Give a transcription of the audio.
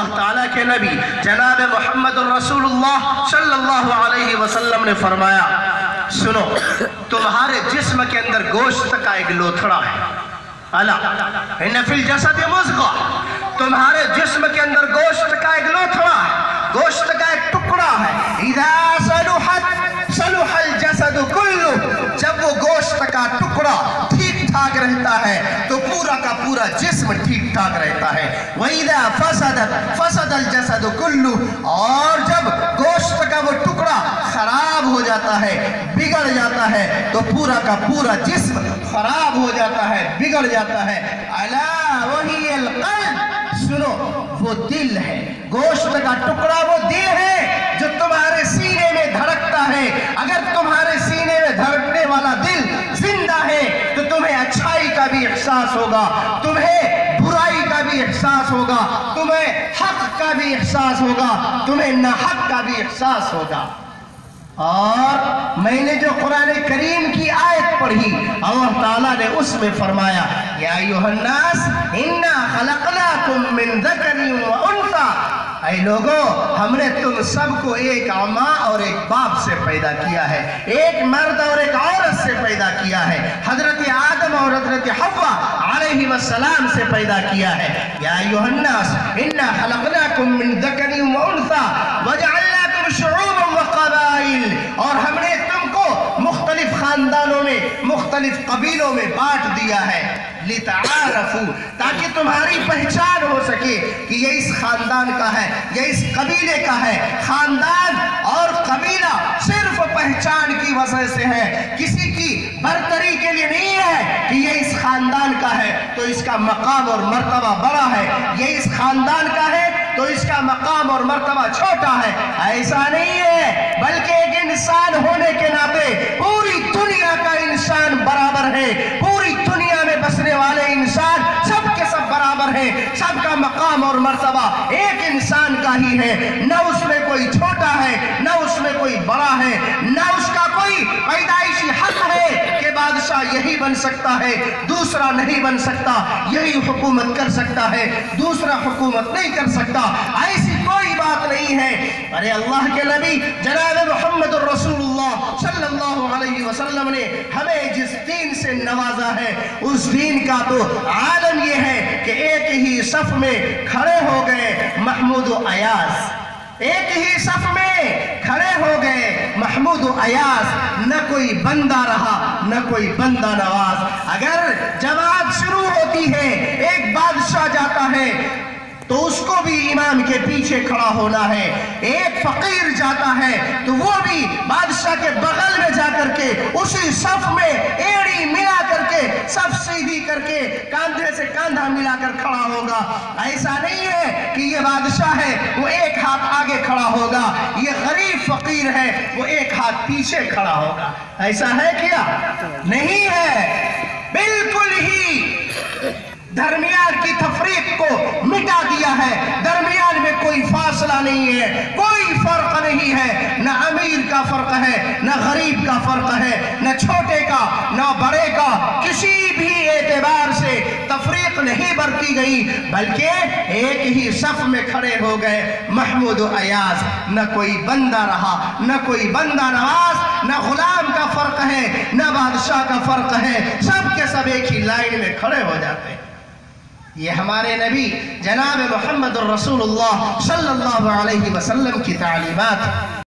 اللہ تعالیٰ کے نبی جناب محمد رسول اللہ صلی اللہ علیہ وسلم نے فرمایا، سنو، تمہارے جسم کے اندر گوشت کا ایک لوتھڑا ہے، الا ان فی الجسد مضغہ، تمہارے جسم کے اندر گوشت کا ایک لوتھڑا ہے، گوشت کا ایک ٹکڑا ہے، اذا صلحت صلح الجسد کلہ، جب وہ گوشت کا ٹکڑا ٹھیک ٹھاک رہتا ہے تو پورا کا پورا جسم ٹھیک ٹھاک رہتا ہے، وَإِذَا فَسَدَتْ فَسَدَ الْجَسَدُ كُلُّهُ، اور جب گوشت کا وہ ٹکڑا خراب ہو جاتا ہے، بگڑ جاتا ہے تو پورا کا پورا جسم خراب ہو جاتا ہے، بگڑ جاتا ہے۔ الا وہی القلب، سنو وہ دل ہے، گوشت کا ٹکڑا وہ دل ہے جو تمہارے سینے میں دھڑکتا ہے۔ اگر تمہارے سینے میں دھڑکنے والا دل زندہ ہے تو تمہیں اچھائی کا بھی احساس ہوگا، تمہیں برائی کا بھی احساس ہوگا، تمہیں حق کا بھی احساس ہوگا، تمہیں ناحق کا بھی احساس ہوگا۔ اور میں نے جو قرآن کریم کی آیت پڑھی، اللہ تعالیٰ نے اس میں فرمایا، یا ایھا الناس انا خلقناکم من ذکر و انثی، اے لوگو ہم نے تم سب کو ایک ماں اور ایک باپ سے پیدا کیا ہے، ایک مرد اور ایک عورت سے پیدا کیا ہے، حضرت آدم اور حضرت حوا علیہ السلام سے پیدا کیا ہے۔ یا ایھا الناس انا خلقناکم من ذکر و انثی وجعلناکم شعوبا وقبائل، اور ہم نے تم کو مختلف خاندانوں میں، مختلف قبیلوں میں بانٹ دیا ہے، لِتَعَارَفُوا، تاکہ تمہاری پہچان ہو سکے کہ یہ اس خاندان کا ہے، یہ اس قبیلے کا ہے۔ خاندان اور قبیلہ صرف پہچان کی وجہ سے ہے، کسی کی برتری کے لیے نہیں ہے کہ یہ اس خاندان کا ہے تو اس کا مقام اور مرتبہ بڑا ہے، یہ اس خاندان کا ہے تو اس کا مقام اور مرتبہ چھوٹا ہے، ایسا نہیں ہے، بلکہ ایک انسان ہونے کے ناطے پوری دنیا کا انسان برابر ہے، پوری دنیا میں بسنے والے انسان سب کے سب برابر ہیں، سب کا مقام اور مرتبہ ایک انسان کا ہی ہے، نہ اس میں کوئی چھوٹا ہے، نہ اس میں کوئی بڑا ہے، نہ اس کا کوئی پیدائشی حق ہے کہ بادشاہ یہی بن سکتا ہے، دوسرا نہیں بن سکتا، یہی حکومت کر سکتا ہے، دوسرا حکومت نہیں کر سکتا، ایسی کوئی بات نہیں ہے۔ ارے اللہ کے نبی جناب محمد الرسول اللہ صلی اللہ علیہ وسلم نے ہمیں جس دین سے نوازا ہے، اس دین کا تو عالم یہ ہے کہ ایک ہی صف میں کھڑے ہو گئے محمود و ایاز، ایک ہی صف میں کھڑے ہو گئے محمود و ایاز، نہ کوئی بندہ رہا نہ کوئی بندہ نواز۔ اگر جماعت شروع ہوتی ہے، ایک بادشاہ جاتا ہے تو اس کو بھی امام کے پیچھے کھڑا ہونا ہے، ایک فقیر جاتا ہے تو وہ بھی بادشاہ کے بغل میں جا کر کے اسی صف میں ایڑی ملا کر کے، صف سیدھی کر کے، کاندھے سے کاندھا ملا کر کھڑا ہوگا۔ ایسا نہیں ہے کہ یہ بادشاہ ہے وہ ایک ہاتھ آگے کھڑا ہوگا، یہ غریب فقیر ہے وہ ایک ہاتھ پیچھے کھڑا ہوگا، ایسا ہے کیا؟ نہیں ہے، بالکل ہی درمیان کی تفریق کو مٹا دیا ہے، درمیان میں کوئی فاصلہ نہیں ہے، کوئی فرق نہیں ہے، نہ امیر کا فرق ہے، نہ غریب کا فرق ہے، نہ چھوٹے کا نہ بڑے کا، کسی بھی اعتبار سے تفریق نہیں برتی گئی، بلکہ ایک ہی صف میں کھڑے ہو گئے محمود و ایاز، نہ کوئی بندہ رہا نہ کوئی بندہ نواز، نہ غلام کا فرق ہے نہ بادشاہ کا فرق ہے، سب کے سب ایک ہی لائن میں کھڑے ہو جاتے ہیں۔ یہ ہمارے نبی جناب محمد الرسول اللہ صلی اللہ علیہ وسلم کی تعلیمات